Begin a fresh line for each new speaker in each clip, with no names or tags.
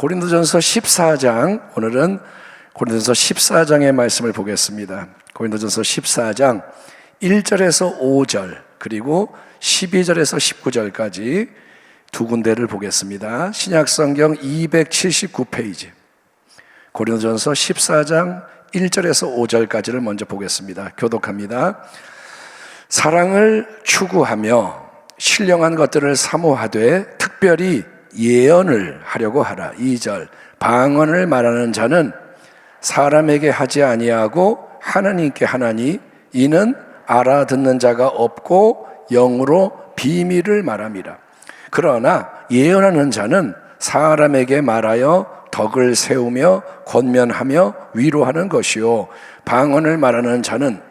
고린도전서 14장, 오늘은 고린도전서 14장의 말씀을 보겠습니다. 고린도전서 14장 1절에서 5절 그리고 12절에서 19절까지 두 군데를 보겠습니다. 신약성경 279페이지 고린도전서 14장 1절에서 5절까지를 먼저 보겠습니다. 교독합니다. 사랑을 추구하며 신령한 것들을 사모하되 특별히 예언을 하려고 하라. 2절 방언을 말하는 자는 사람에게 하지 아니하고 하나님께 하나니 이는 알아듣는 자가 없고 영으로 비밀을 말함이라. 그러나 예언하는 자는 사람에게 말하여 덕을 세우며 권면하며 위로하는 것이요 방언을 말하는 자는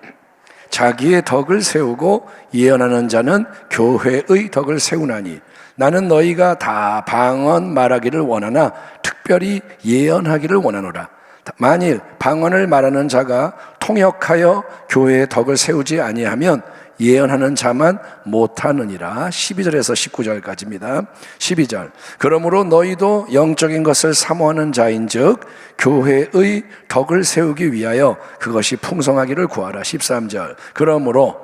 자기의 덕을 세우고 예언하는 자는 교회의 덕을 세우나니 나는 너희가 다 방언 말하기를 원하나 특별히 예언하기를 원하노라. 만일 방언을 말하는 자가 통역하여 교회의 덕을 세우지 아니하면 예언하는 자만 못하느니라. 12절에서 19절까지입니다. 12절 그러므로 너희도 영적인 것을 사모하는 자인즉 교회의 덕을 세우기 위하여 그것이 풍성하기를 구하라. 13절 그러므로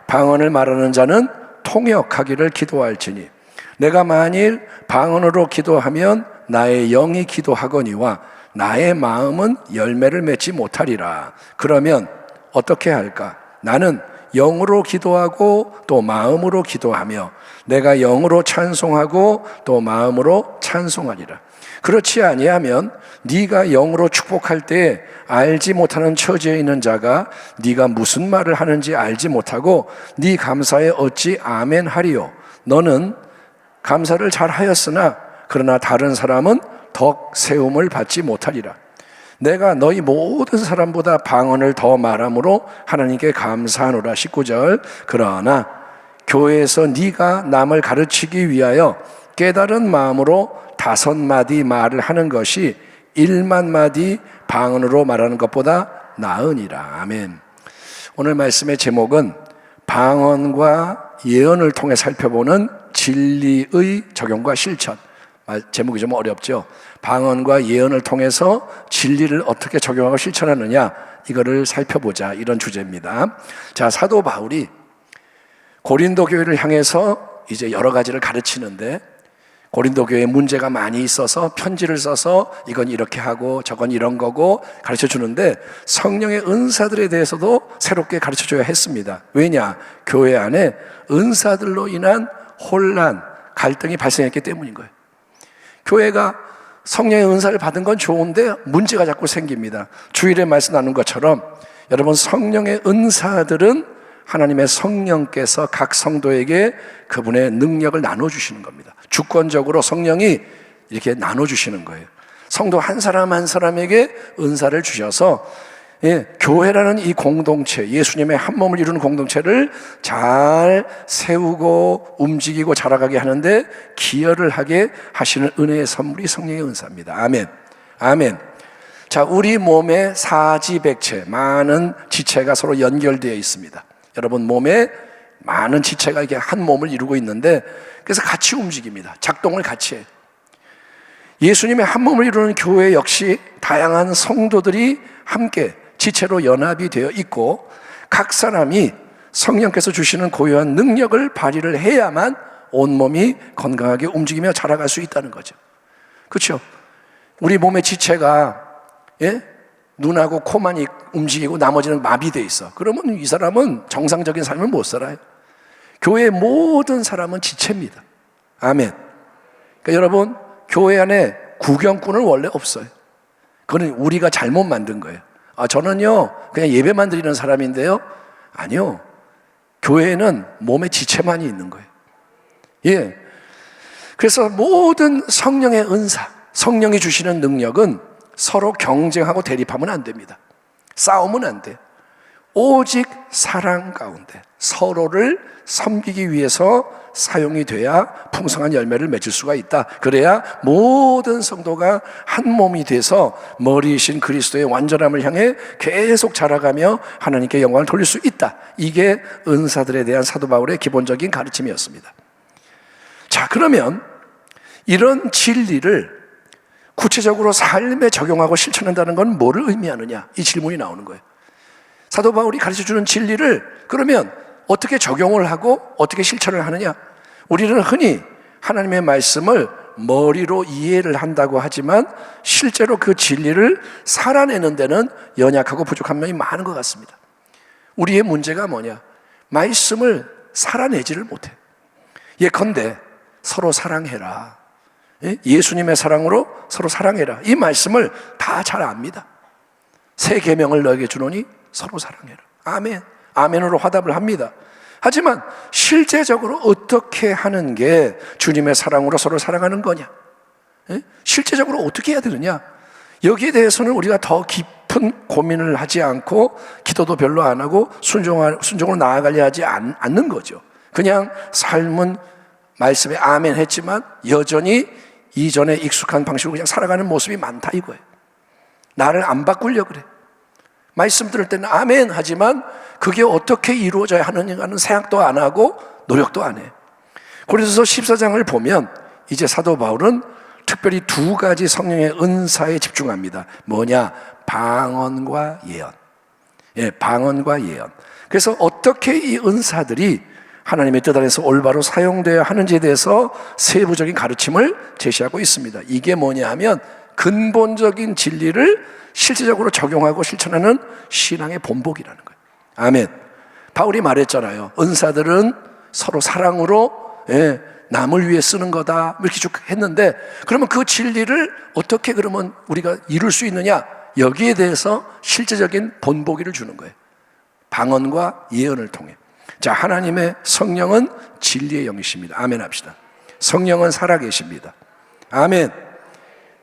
방언을 말하는 자는 통역하기를 기도할지니 내가 만일 방언으로 기도하면 나의 영이 기도하거니와 나의 마음은 열매를 맺지 못하리라. 그러면 어떻게 할까? 나는 영으로 기도하고 또 마음으로 기도하며 내가 영으로 찬송하고 또 마음으로 찬송하리라. 그렇지 아니하면 네가 영으로 축복할 때 알지 못하는 처지에 있는 자가 네가 무슨 말을 하는지 알지 못하고 네 감사에 어찌 아멘 하리요. 너는 감사를 잘 하였으나 그러나 다른 사람은 덕 세움을 받지 못하리라. 내가 너희 모든 사람보다 방언을 더 말함으로 하나님께 감사하노라. 19절 그러나 교회에서 네가 남을 가르치기 위하여 깨달은 마음으로 5마디 말을 하는 것이 1만마디 방언으로 말하는 것보다 나으니라. 아멘. 오늘 말씀의 제목은 방언과 예언을 통해 살펴보는 진리의 적용과 실천. 제목이 좀 어렵죠. 방언과 예언을 통해서 진리를 어떻게 적용하고 실천하느냐, 이거를 살펴보자, 이런 주제입니다. 자, 사도 바울이 고린도 교회를 향해서 이제 여러 가지를 가르치는데 고린도 교회에 문제가 많이 있어서 편지를 써서 이건 이렇게 하고 저건 이런 거고 가르쳐 주는데 성령의 은사들에 대해서도 새롭게 가르쳐 줘야 했습니다. 왜냐? 교회 안에 은사들로 인한 혼란, 갈등이 발생했기 때문인 거예요. 교회가 성령의 은사를 받은 건 좋은데 문제가 자꾸 생깁니다. 주일에 말씀 나눈 것처럼 여러분, 성령의 은사들은 하나님의 성령께서 각 성도에게 그분의 능력을 나눠주시는 겁니다. 주권적으로 성령이 이렇게 나눠주시는 거예요. 성도 한 사람 한 사람에게 은사를 주셔서 교회라는 이 공동체, 예수님의 한 몸을 이루는 공동체를 잘 세우고 움직이고 자라가게 하는데 기여를 하게 하시는 은혜의 선물이 성령의 은사입니다. 아멘. 아멘. 자, 우리 몸에 사지백체, 많은 지체가 서로 연결되어 있습니다. 여러분, 몸에 많은 지체가 이렇게 한 몸을 이루고 있는데 그래서 같이 움직입니다. 작동을 같이 해요. 예수님의 한 몸을 이루는 교회 역시 다양한 성도들이 함께 지체로 연합이 되어 있고 각 사람이 성령께서 주시는 고유한 능력을 발휘를 해야만 온몸이 건강하게 움직이며 자라갈 수 있다는 거죠. 그렇죠? 우리 몸의 지체가 눈하고 코만 움직이고 나머지는 마비되어 있어. 그러면 이 사람은 정상적인 삶을 못 살아요. 교회의 모든 사람은 지체입니다. 아멘. 그러니까 여러분, 교회 안에 구경꾼은 원래 없어요. 그건 우리가 잘못 만든 거예요. 저는요 그냥 예배만 드리는 사람인데요. 아니요, 교회에는 몸의 지체만이 있는 거예요. 예. 그래서 모든 성령의 은사, 성령이 주시는 능력은 서로 경쟁하고 대립하면 안 됩니다. 싸우면 안 돼요. 오직 사랑 가운데 서로를 섬기기 위해서 사용이 돼야 풍성한 열매를 맺을 수가 있다. 그래야 모든 성도가 한 몸이 돼서 머리이신 그리스도의 완전함을 향해 계속 자라가며 하나님께 영광을 돌릴 수 있다. 이게 은사들에 대한 사도 바울의 기본적인 가르침이었습니다. 자, 그러면 이런 진리를 구체적으로 삶에 적용하고 실천한다는 건 뭐를 의미하느냐? 이 질문이 나오는 거예요. 사도 바울이 가르쳐주는 진리를 그러면 어떻게 적용을 하고 어떻게 실천을 하느냐? 우리는 흔히 하나님의 말씀을 머리로 이해를 한다고 하지만 실제로 그 진리를 살아내는 데는 연약하고 부족한 면이 많은 것 같습니다. 우리의 문제가 뭐냐? 말씀을 살아내지를 못해. 예컨대 서로 사랑해라. 예수님의 사랑으로 서로 사랑해라. 이 말씀을 다 잘 압니다. 새 계명을 너에게 주노니 서로 사랑해라. 아멘. 아멘으로 화답을 합니다. 하지만 실제적으로 어떻게 하는 게 주님의 사랑으로 서로 사랑하는 거냐? 실제적으로 어떻게 해야 되느냐? 여기에 대해서는 우리가 더 깊은 고민을 하지 않고 기도도 별로 안 하고 순종으로 나아가려 하지 않는 거죠. 그냥 삶은 말씀에 아멘 했지만 여전히 이전에 익숙한 방식으로 그냥 살아가는 모습이 많다 이거예요. 나를 안 바꾸려고 그래. 말씀 들을 때는 아멘 하지만 그게 어떻게 이루어져야 하느냐는 생각도 안 하고 노력도 안 해. 고린도서 14장을 보면 이제 사도 바울은 특별히 두 가지 성령의 은사에 집중합니다. 뭐냐? 방언과 예언. 방언과 예언. 그래서 어떻게 이 은사들이 하나님의 뜻 안에서 올바로 사용되어야 하는지에 대해서 세부적인 가르침을 제시하고 있습니다. 이게 뭐냐 하면 근본적인 진리를 실제적으로 적용하고 실천하는 신앙의 본보기라는 거예요. 아멘. 바울이 말했잖아요. 은사들은 서로 사랑으로 남을 위해 쓰는 거다 이렇게 쭉 했는데 그러면 그 진리를 어떻게 그러면 우리가 이룰 수 있느냐? 여기에 대해서 실제적인 본보기를 주는 거예요. 방언과 예언을 통해. 자, 하나님의 성령은 진리의 영이십니다. 아멘 합시다. 성령은 살아계십니다. 아멘.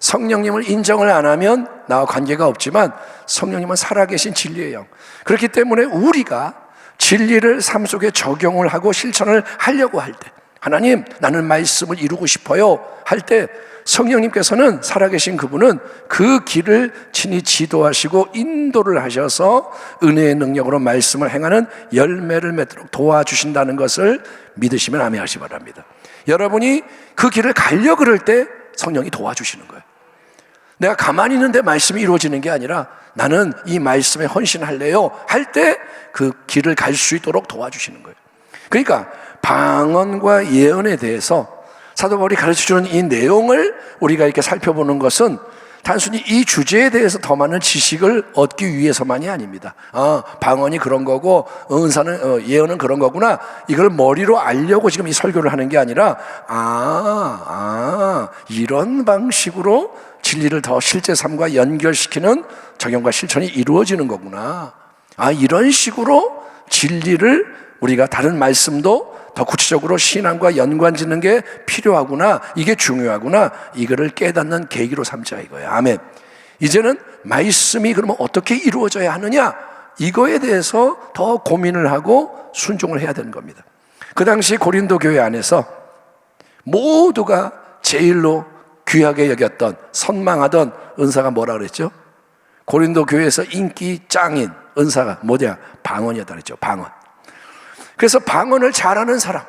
성령님을 인정을 안 하면 나와 관계가 없지만 성령님은 살아계신 진리의 영. 그렇기 때문에 우리가 진리를 삶 속에 적용을 하고 실천을 하려고 할 때, 하나님 나는 말씀을 이루고 싶어요 할 때 성령님께서는 살아계신 그분은 그 길을 친히 지도하시고 인도를 하셔서 은혜의 능력으로 말씀을 행하는 열매를 맺도록 도와주신다는 것을 믿으시면 아멘 하시기 바랍니다. 여러분이 그 길을 가려고 그럴 때 성령이 도와주시는 거예요. 내가 가만히 있는데 말씀이 이루어지는 게 아니라 나는 이 말씀에 헌신할래요 할 때 그 길을 갈 수 있도록 도와주시는 거예요. 그러니까 방언과 예언에 대해서 사도 바울이 가르쳐주는 이 내용을 우리가 이렇게 살펴보는 것은 단순히 이 주제에 대해서 더 많은 지식을 얻기 위해서만이 아닙니다. 방언이 그런 거고 은사는 예언은 그런 거구나. 이걸 머리로 알려고 지금 이 설교를 하는 게 아니라 이런 방식으로 진리를 더 실제 삶과 연결시키는 적용과 실천이 이루어지는 거구나. 이런 식으로 진리를 우리가 다른 말씀도 더 구체적으로 신앙과 연관 짓는 게 필요하구나. 이게 중요하구나. 이거를 깨닫는 계기로 삼자 이거예요. 아멘. 이제는 말씀이 그러면 어떻게 이루어져야 하느냐? 이거에 대해서 더 고민을 하고 순종을 해야 되는 겁니다. 그 당시 고린도 교회 안에서 모두가 제일로 귀하게 여겼던 선망하던 은사가 뭐라 그랬죠? 고린도 교회에서 인기 짱인 은사가 뭐냐? 방언이었다 그랬죠. 방언. 그래서 방언을 잘하는 사람,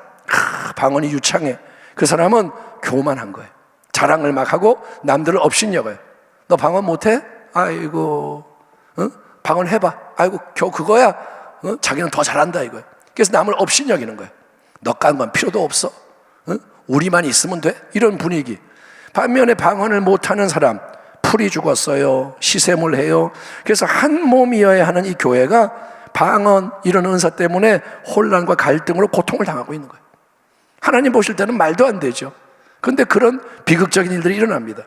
방언이 유창해. 그 사람은 교만한 거예요. 자랑을 막 하고 남들을 업신여겨요. 너 방언 못해? 아이고, 방언 해봐. 아이고, 겨우 그거야? 자기는 더 잘한다 이거예요. 그래서 남을 업신여기는 거예요. 너까는 건 필요도 없어. 우리만 있으면 돼? 이런 분위기. 반면에 방언을 못하는 사람, 풀이 죽었어요. 시샘을 해요. 그래서 한 몸이어야 하는 이 교회가 방언 이런 은사 때문에 혼란과 갈등으로 고통을 당하고 있는 거예요. 하나님 보실 때는 말도 안 되죠. 그런데 그런 비극적인 일들이 일어납니다.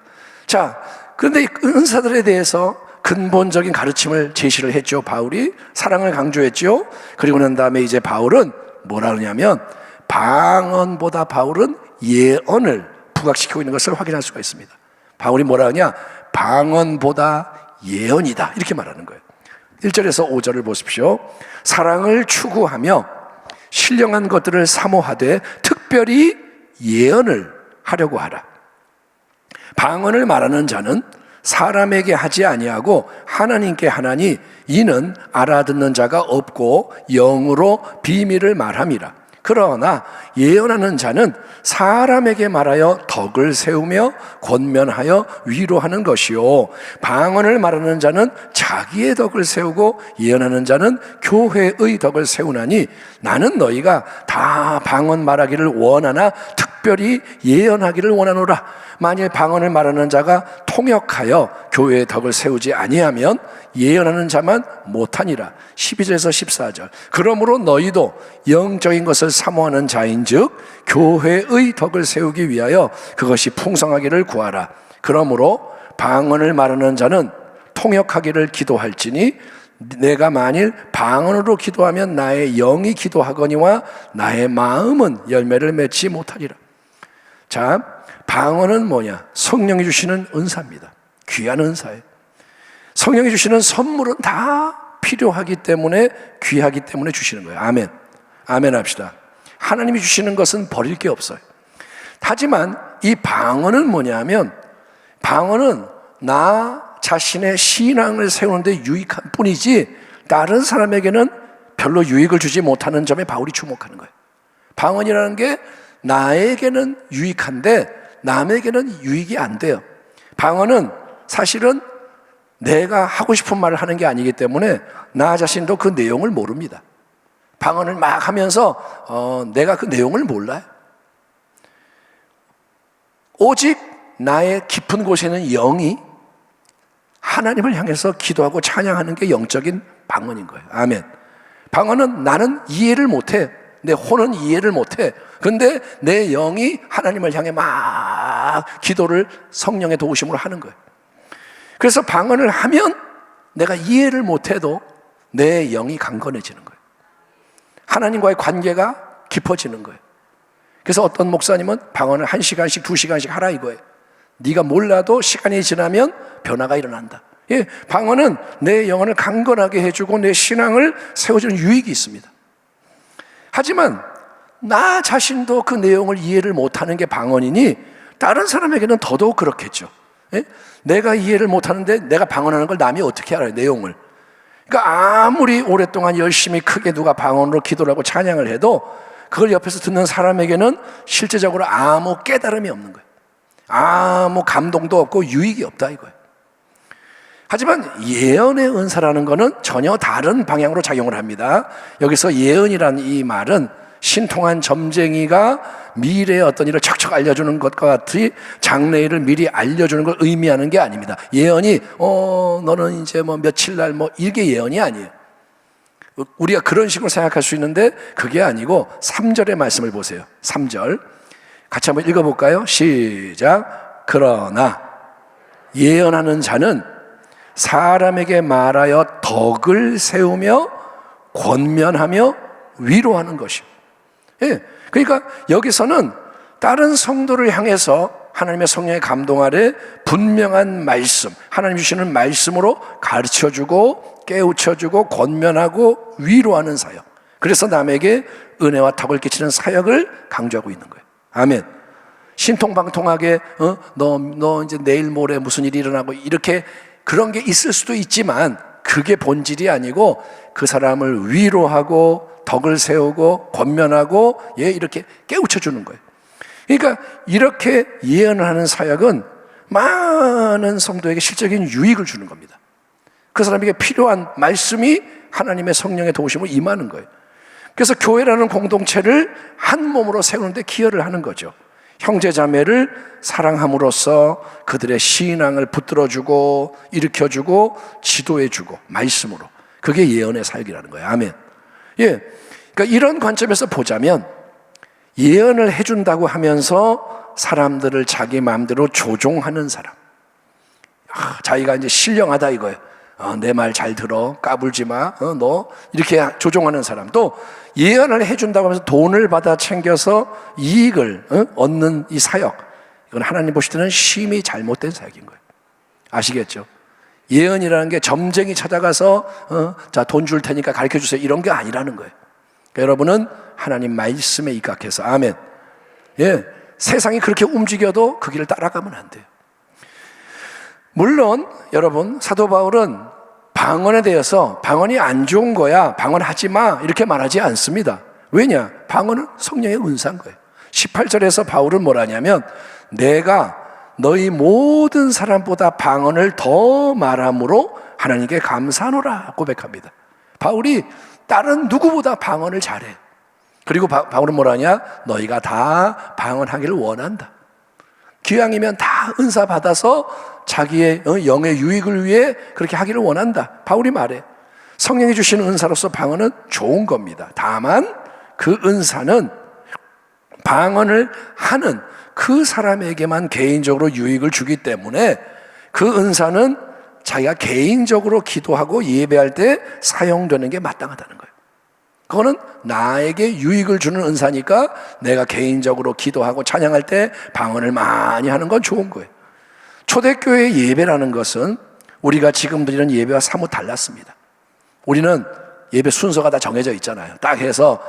자, 그런데 이 은사들에 대해서 근본적인 가르침을 제시를 했죠. 바울이 사랑을 강조했죠. 그리고 난 다음에 이제 바울은 뭐라 그러냐면 방언보다 바울은 예언을 부각시키고 있는 것을 확인할 수가 있습니다. 바울이 뭐라 하냐? 방언보다 예언이다 이렇게 말하는 거예요. 1절에서 5절을 보십시오. 사랑을 추구하며 신령한 것들을 사모하되 특별히 예언을 하려고 하라. 방언을 말하는 자는 사람에게 하지 아니하고 하나님께 하나니 이는 알아듣는 자가 없고 영으로 비밀을 말함이라. 그 그러나 예언하는 자는 사람에게 말하여 덕을 세우며 권면하여 위로하는 것이요, 방언을 말하는 자는 자기의 덕을 세우고 예언하는 자는 교회의 덕을 세우나니 나는 너희가 다 방언 말하기를 원하나 특별히 예언하기를 원하노라. 만일 방언을 말하는 자가 통역하여 교회의 덕을 세우지 아니하면 예언하는 자만 못하니라. 12절에서 14절. 그러므로 너희도 영적인 것을 사모하는 자인즉 교회의 덕을 세우기 위하여 그것이 풍성하기를 구하라. 그러므로 방언을 말하는 자는 통역하기를 기도할지니 내가 만일 방언으로 기도하면 나의 영이 기도하거니와 나의 마음은 열매를 맺지 못하리라. 자, 방언은 뭐냐? 성령이 주시는 은사입니다. 귀한 은사예요. 성령이 주시는 선물은 다 필요하기 때문에, 귀하기 때문에 주시는 거예요. 아멘. 아멘 합시다. 하나님이 주시는 것은 버릴 게 없어요. 하지만 이 방언은 뭐냐면, 방언은 나 자신의 신앙을 세우는데 유익한 뿐이지 다른 사람에게는 별로 유익을 주지 못하는 점에 바울이 주목하는 거예요. 방언이라는 게 나에게는 유익한데 남에게는 유익이 안 돼요. 방언은 사실은 내가 하고 싶은 말을 하는 게 아니기 때문에 나 자신도 그 내용을 모릅니다. 방언을 막 하면서 내가 그 내용을 몰라요. 오직 나의 깊은 곳에는 영이 하나님을 향해서 기도하고 찬양하는 게 영적인 방언인 거예요. 아멘. 방언은 나는 이해를 못해. 내 혼은 이해를 못해. 근데 내 영이 하나님을 향해 막 기도를 성령의 도우심으로 하는 거예요. 그래서 방언을 하면 내가 이해를 못해도 내 영이 강건해지는 거예요. 하나님과의 관계가 깊어지는 거예요. 그래서 어떤 목사님은 방언을 1시간씩 2시간씩 하라 이거예요. 네가 몰라도 시간이 지나면 변화가 일어난다. 예, 방언은 내 영혼을 강건하게 해주고 내 신앙을 세워주는 유익이 있습니다. 하지만 나 자신도 그 내용을 이해를 못하는 게 방언이니 다른 사람에게는 더더욱 그렇겠죠. 예? 내가 이해를 못하는데 내가 방언하는 걸 남이 어떻게 알아요, 내용을. 그러니까 아무리 오랫동안 열심히 크게 누가 방언으로 기도를 하고 찬양을 해도 그걸 옆에서 듣는 사람에게는 실제적으로 아무 깨달음이 없는 거예요. 아무 감동도 없고 유익이 없다 이거예요. 하지만 예언의 은사라는 것은 전혀 다른 방향으로 작용을 합니다. 여기서 예언이라는 이 말은 신통한 점쟁이가 미래의 어떤 일을 척척 알려주는 것과 같이 장래일을 미리 알려주는 걸 의미하는 게 아닙니다. 예언이 너는 이제 뭐 며칠 날 뭐 이게 예언이 아니에요. 우리가 그런 식으로 생각할 수 있는데 그게 아니고 3절의 말씀을 보세요. 3절 같이 한번 읽어볼까요? 시작. 그러나 예언하는 자는 사람에게 말하여 덕을 세우며 권면하며 위로하는 것이요. 예, 그러니까 여기서는 다른 성도를 향해서 하나님의 성령의 감동 아래 분명한 말씀, 하나님 주시는 말씀으로 가르쳐주고 깨우쳐주고 권면하고 위로하는 사역. 그래서 남에게 은혜와 덕을 끼치는 사역을 강조하고 있는 거예요. 아멘. 신통방통하게 너 이제 내일 모레 무슨 일이 일어나고 이렇게 그런 게 있을 수도 있지만 그게 본질이 아니고 그 사람을 위로하고 덕을 세우고 권면하고 이렇게 깨우쳐주는 거예요. 그러니까 이렇게 예언을 하는 사역은 많은 성도에게 실적인 유익을 주는 겁니다. 그 사람에게 필요한 말씀이 하나님의 성령의 도우심으로 임하는 거예요. 그래서 교회라는 공동체를 한 몸으로 세우는데 기여를 하는 거죠. 형제자매를 사랑함으로써 그들의 신앙을 붙들어주고 일으켜주고 지도해주고 말씀으로, 그게 예언의 사역이라는 거예요. 아멘. 예, 그러니까 이런 관점에서 보자면 예언을 해준다고 하면서 사람들을 자기 마음대로 조종하는 사람, 자기가 이제 신령하다 이거예요. 내 말 잘 들어, 까불지 마, 너 이렇게 조종하는 사람, 또 예언을 해준다고 하면서 돈을 받아 챙겨서 이익을 얻는 이 사역, 이건 하나님 보실 때는 심히 잘못된 사역인 거예요. 아시겠죠? 예언이라는 게 점쟁이 찾아가서 자, 돈 줄 테니까 가르쳐 주세요 이런 게 아니라는 거예요. 그러니까 여러분은 하나님 말씀에 입각해서, 아멘. 예, 세상이 그렇게 움직여도 그 길을 따라가면 안 돼요. 물론 여러분, 사도 바울은 방언에 대해서 방언이 안 좋은 거야, 방언하지 마 이렇게 말하지 않습니다. 왜냐? 방언은 성령의 은사인 거예요. 18절에서 바울은 뭐라냐면 내가 너희 모든 사람보다 방언을 더 말함으로 하나님께 감사하노라 고백합니다. 바울이 다른 누구보다 방언을 잘해. 그리고 바울은 뭐라냐? 너희가 다 방언하기를 원한다. 기왕이면 다 은사 받아서 자기의 영의 유익을 위해 그렇게 하기를 원한다. 바울이 말해. 성령이 주시는 은사로서 방언은 좋은 겁니다. 다만 그 은사는 방언을 하는 그 사람에게만 개인적으로 유익을 주기 때문에 그 은사는 자기가 개인적으로 기도하고 예배할 때 사용되는 게 마땅하다는 거예요. 그거는 나에게 유익을 주는 은사니까 내가 개인적으로 기도하고 찬양할 때 방언을 많이 하는 건 좋은 거예요. 초대교회 예배라는 것은 우리가 지금 드리는 예배와 사뭇 달랐습니다. 우리는 예배 순서가 다 정해져 있잖아요. 딱 해서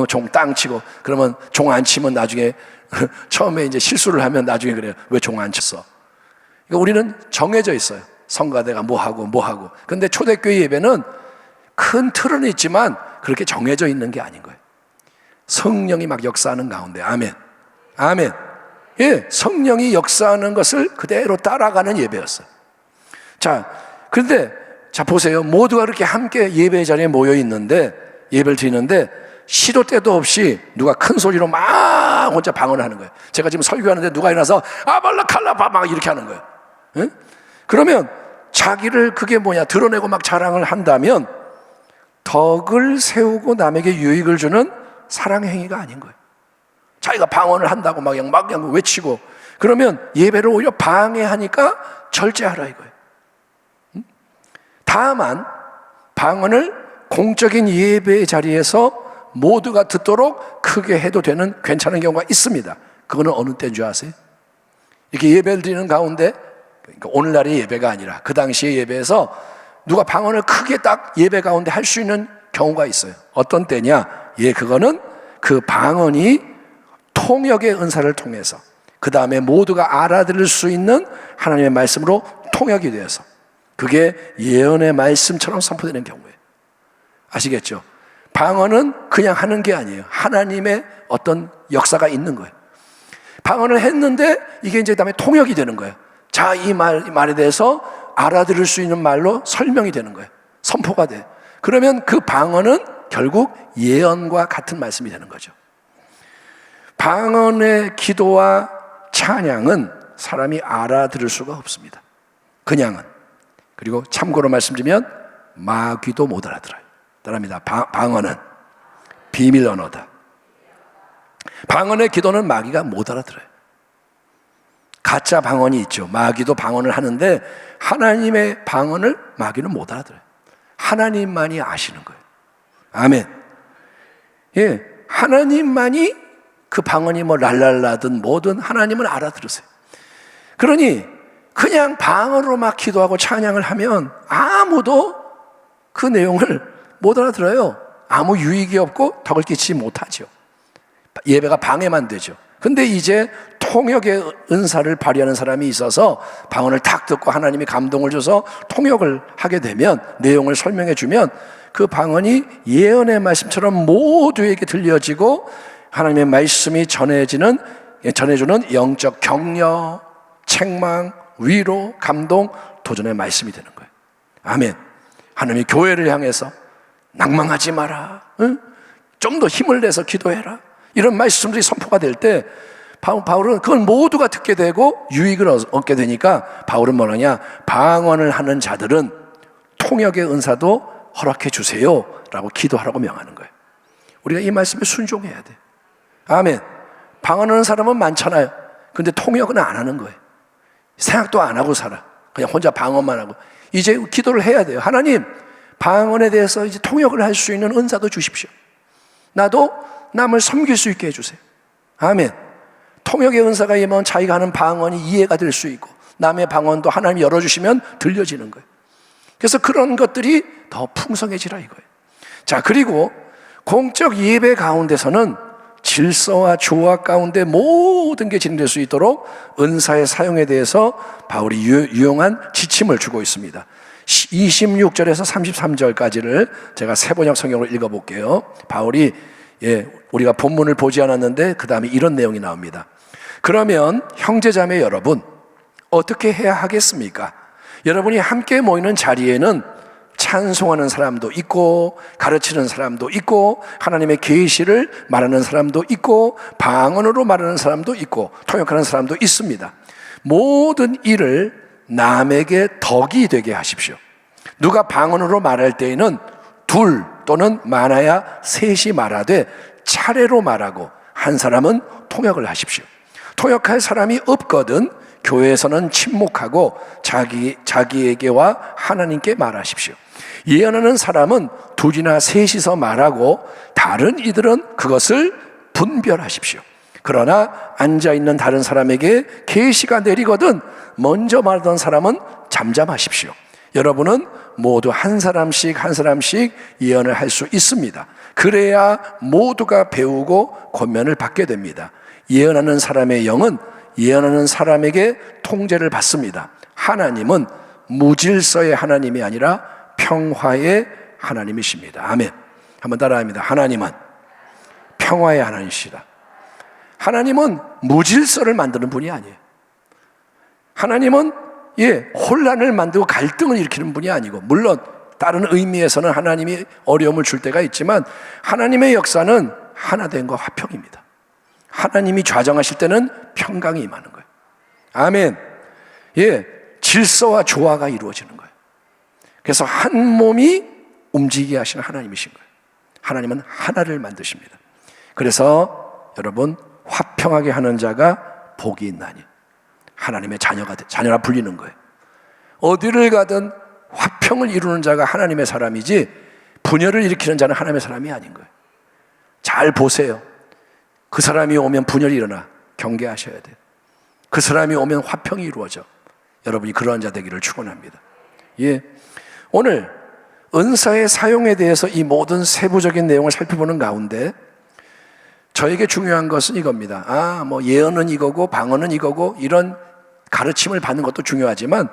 종 땅 치고 그러면 종 안 치면 나중에 처음에 이제 실수를 하면 나중에 그래요. 왜 종 안 쳤어? 그러니까 우리는 정해져 있어요. 성가대가 뭐 하고. 근데 초대교회 예배는 큰 틀은 있지만 그렇게 정해져 있는 게 아닌 거예요. 성령이 막 역사하는 가운데, 아멘. 예, 성령이 역사하는 것을 그대로 따라가는 예배였어요. 자, 그런데 자 보세요. 모두가 그렇게 함께 예배 자리에 모여 있는데 예배를 드리는데 시도 때도 없이 누가 큰 소리로 막 혼자 방언을 하는 거예요. 제가 지금 설교하는데 누가 일어나서 아발라칼라바 막 이렇게 하는 거예요. 응? 그러면 자기를 그게 드러내고 막 자랑을 한다면 덕을 세우고 남에게 유익을 주는 사랑의 행위가 아닌 거예요. 자기가 방언을 한다고 막 외치고 그러면 예배를 오히려 방해하니까 절제하라 이거예요. 다만 방언을 공적인 예배의 자리에서 모두가 듣도록 크게 해도 되는 괜찮은 경우가 있습니다. 그거는 어느 때인 줄 아세요? 이렇게 예배를 드리는 가운데, 그러니까 오늘날의 예배가 아니라 그 당시의 예배에서 누가 방언을 크게 딱 예배 가운데 할 수 있는 경우가 있어요. 어떤 때냐? 그거는 그 방언이 통역의 은사를 통해서 그 다음에 모두가 알아들을 수 있는 하나님의 말씀으로 통역이 되어서 그게 예언의 말씀처럼 선포되는 경우예요. 아시겠죠? 방언은 그냥 하는 게 아니에요. 하나님의 어떤 역사가 있는 거예요. 방언을 했는데 이게 이제 그다음에 통역이 되는 거예요. 자, 이 말에 대해서 알아들을 수 있는 말로 설명이 되는 거예요. 선포가 돼. 그러면 그 방언은 결국 예언과 같은 말씀이 되는 거죠. 방언의 기도와 찬양은 사람이 알아들을 수가 없습니다. 그냥은. 그리고 참고로 말씀드리면 마귀도 못 알아들어요. 따라합니다. 방언은 비밀 언어다. 방언의 기도는 마귀가 못 알아들어요. 가짜 방언이 있죠. 마귀도 방언을 하는데 하나님의 방언을 마귀는 못 알아들어요. 하나님만이 아시는 거예요. 아멘. 예, 하나님만이 그 방언이 랄랄라든 뭐든 하나님은 알아들으세요. 그러니 그냥 방언으로 막 기도하고 찬양을 하면 아무도 그 내용을 못 알아들어요. 아무 유익이 없고 덕을 끼치지 못하죠. 예배가 방해만 되죠. 근데 이제 통역의 은사를 발휘하는 사람이 있어서 방언을 탁 듣고 하나님이 감동을 줘서 통역을 하게 되면 내용을 설명해 주면 그 방언이 예언의 말씀처럼 모두에게 들려지고 하나님의 말씀이 전해주는 영적 격려, 책망, 위로, 감동, 도전의 말씀이 되는 거예요. 아멘. 하나님이 교회를 향해서 낭망하지 마라. 응? 좀 더 힘을 내서 기도해라. 이런 말씀들이 선포가 될 때 바울은 그걸 모두가 듣게 되고 유익을 얻게 되니까 바울은 뭐라냐? 방언을 하는 자들은 통역의 은사도 허락해 주세요 라고 기도하라고 명하는 거예요. 우리가 이 말씀에 순종해야 돼. 아멘. 방언하는 사람은 많잖아요. 근데 통역은 안 하는 거예요. 생각도 안 하고 살아. 그냥 혼자 방언만 하고. 이제 기도를 해야 돼요. 하나님, 방언에 대해서 이제 통역을 할 수 있는 은사도 주십시오. 나도 남을 섬길 수 있게 해주세요. 아멘. 통역의 은사가 임하면 자기가 하는 방언이 이해가 될 수 있고 남의 방언도 하나님이 열어주시면 들려지는 거예요. 그래서 그런 것들이 더 풍성해지라 이거예요. 자, 그리고 공적 예배 가운데서는 질서와 조화 가운데 모든 게 진행될 수 있도록 은사의 사용에 대해서 바울이 유용한 지침을 주고 있습니다. 26절에서 33절까지를 제가 세번역 성경으로 읽어볼게요. 바울이 우리가 본문을 보지 않았는데 그 다음에 이런 내용이 나옵니다. 그러면 형제자매 여러분, 어떻게 해야 하겠습니까? 여러분이 함께 모이는 자리에는 찬송하는 사람도 있고, 가르치는 사람도 있고, 하나님의 계시를 말하는 사람도 있고, 방언으로 말하는 사람도 있고, 통역하는 사람도 있습니다. 모든 일을 남에게 덕이 되게 하십시오. 누가 방언으로 말할 때에는 둘 또는 많아야 셋이 말하되 차례로 말하고, 한 사람은 통역을 하십시오. 통역할 사람이 없거든 교회에서는 침묵하고 자기에게와 하나님께 말하십시오. 예언하는 사람은 둘이나 셋이서 말하고 다른 이들은 그것을 분별하십시오. 그러나 앉아있는 다른 사람에게 계시가 내리거든 먼저 말하던 사람은 잠잠하십시오. 여러분은 모두 한 사람씩 예언을 할 수 있습니다. 그래야 모두가 배우고 권면을 받게 됩니다. 예언하는 사람의 영은 예언하는 사람에게 통제를 받습니다. 하나님은 무질서의 하나님이 아니라 평화의 하나님이십니다. 아멘. 한번 따라합니다. 하나님은 평화의 하나님이시다. 하나님은 무질서를 만드는 분이 아니에요. 하나님은 혼란을 만들고 갈등을 일으키는 분이 아니고, 물론 다른 의미에서는 하나님이 어려움을 줄 때가 있지만 하나님의 역사는 하나됨과 화평입니다. 하나님이 좌정하실 때는 평강이 임하는 거예요. 아멘. 질서와 조화가 이루어지는 거예요. 그래서 한 몸이 움직이게 하시는 하나님이신 거예요. 하나님은 하나를 만드십니다. 그래서 여러분, 화평하게 하는 자가 복이 있나니 하나님의 자녀라 불리는 거예요. 어디를 가든 화평을 이루는 자가 하나님의 사람이지 분열을 일으키는 자는 하나님의 사람이 아닌 거예요. 잘 보세요. 그 사람이 오면 분열이 일어나 경계하셔야 돼요. 그 사람이 오면 화평이 이루어져. 여러분이 그러한 자 되기를 축원합니다. 오늘 은사의 사용에 대해서 이 모든 세부적인 내용을 살펴보는 가운데 저에게 중요한 것은 이겁니다. 예언은 이거고 방언은 이거고, 이런 가르침을 받는 것도 중요하지만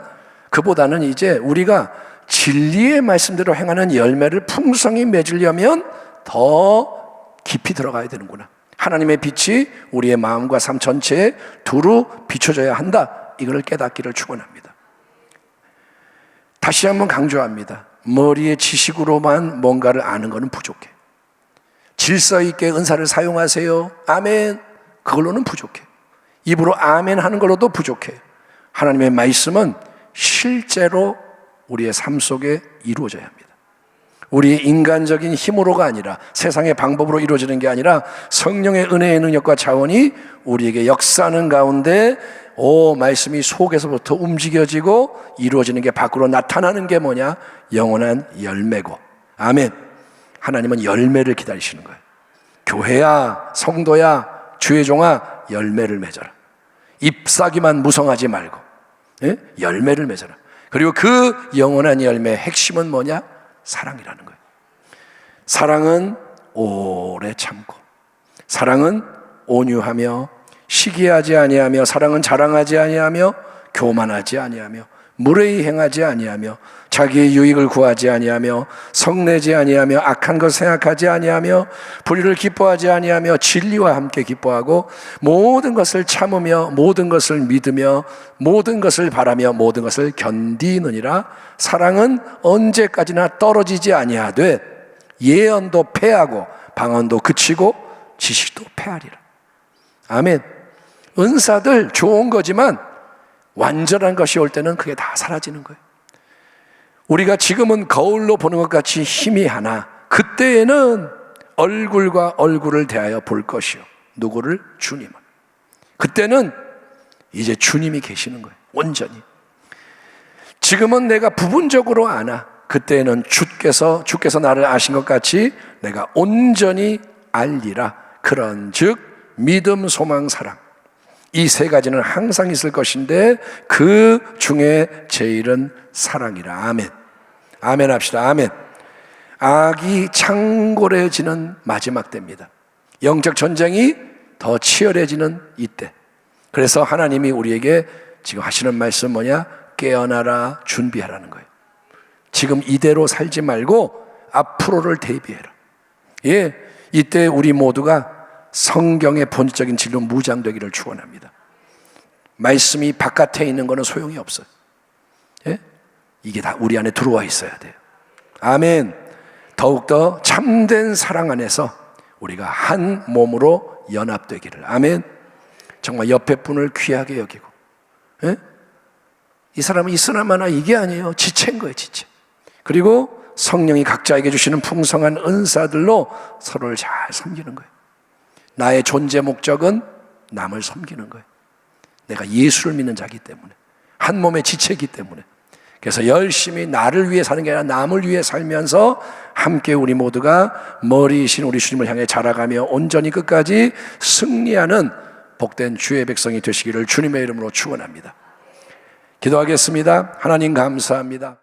그보다는 이제 우리가 진리의 말씀대로 행하는 열매를 풍성히 맺으려면 더 깊이 들어가야 되는구나. 하나님의 빛이 우리의 마음과 삶 전체에 두루 비춰져야 한다. 이걸 깨닫기를 축원합니다. 다시 한번 강조합니다. 머리의 지식으로만 뭔가를 아는 것은 부족해. 질서 있게 은사를 사용하세요. 아멘. 그걸로는 부족해. 입으로 아멘 하는 걸로도 부족해. 하나님의 말씀은 실제로 우리의 삶 속에 이루어져야 합니다. 우리의 인간적인 힘으로가 아니라, 세상의 방법으로 이루어지는 게 아니라 성령의 은혜의 능력과 자원이 우리에게 역사하는 가운데 말씀이 속에서부터 움직여지고 이루어지는 게 밖으로 나타나는 게 뭐냐? 영원한 열매고. 아멘. 하나님은 열매를 기다리시는 거예요. 교회야, 성도야, 주의 종아, 열매를 맺어라. 잎사귀만 무성하지 말고 열매를 맺어라. 그리고 그 영원한 열매의 핵심은 뭐냐? 사랑이라는 거예요. 사랑은 오래 참고, 사랑은 온유하며, 시기하지 아니하며, 사랑은 자랑하지 아니하며, 교만하지 아니하며, 무례히 행하지 아니하며, 자기의 유익을 구하지 아니하며, 성내지 아니하며, 악한 것 생각하지 아니하며, 불의를 기뻐하지 아니하며, 진리와 함께 기뻐하고, 모든 것을 참으며, 모든 것을 믿으며, 모든 것을 바라며, 모든 것을 견디느니라. 사랑은 언제까지나 떨어지지 아니하되 예언도 패하고 방언도 그치고 지식도 패하리라. 아멘. 은사들 좋은 거지만 완전한 것이 올 때는 그게 다 사라지는 거예요. 우리가 지금은 거울로 보는 것 같이 희미하나 그때에는 얼굴과 얼굴을 대하여 볼 것이요. 누구를? 주님을. 그때는 이제 주님이 계시는 거예요. 온전히. 지금은 내가 부분적으로 아나, 그때는 주께서 나를 아신 것 같이 내가 온전히 알리라. 그런즉 믿음, 소망, 사랑, 이 세 가지는 항상 있을 것인데 그 중에 제일은 사랑이라. 아멘. 아멘 합시다. 아멘. 악이 창궐해지는 마지막 때입니다. 영적 전쟁이 더 치열해지는 이때. 그래서 하나님이 우리에게 지금 하시는 말씀 뭐냐? 깨어나라, 준비하라는 거예요. 지금 이대로 살지 말고 앞으로를 대비해라. 이때 우리 모두가 성경의 본질적인 진로 무장되기를 축원합니다. 말씀이 바깥에 있는 것은 소용이 없어요. 예? 이게 다 우리 안에 들어와 있어야 돼요. 아멘. 더욱더 참된 사랑 안에서 우리가 한 몸으로 연합되기를. 아멘. 정말 옆에 분을 귀하게 여기고, 예? 이 사람은 있으나마나 이게 아니에요. 지체인 거예요, 지체. 그리고 성령이 각자에게 주시는 풍성한 은사들로 서로를 잘 섬기는 거예요. 나의 존재 목적은 남을 섬기는 거예요. 내가 예수를 믿는 자이기 때문에, 한 몸의 지체이기 때문에. 그래서 열심히 나를 위해 사는 게 아니라 남을 위해 살면서 함께 우리 모두가 머리이신 우리 주님을 향해 자라가며 온전히 끝까지 승리하는 복된 주의 백성이 되시기를 주님의 이름으로 축원합니다. 기도하겠습니다. 하나님 감사합니다.